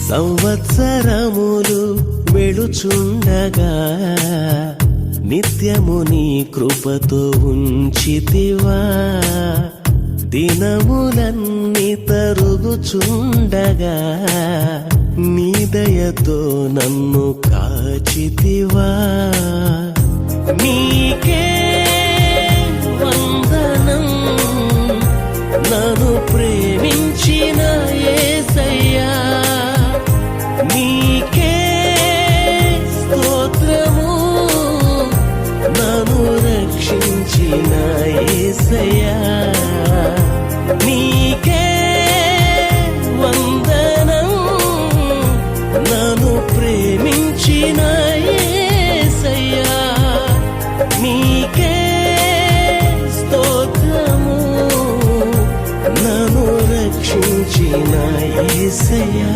సంవత్సరములు వెళుచుండగా నిత్యము నీ కృపతో ఉంచితివా. దినములన్నీ తరుగుచుండగా నీ దయతో నన్ను కాచితివా. నీకే వందనం నన్ను ప్రేమించిన యేసయ్యా. నీకే స్తోత్రము నన్ను రక్షించిన యేసయ్యా. నీకే వందనం నన్ను ప్రేమించిన యేసయ్యా. నీకే స్తోత్రము నన్ను రక్షించిన యేసయ్యా.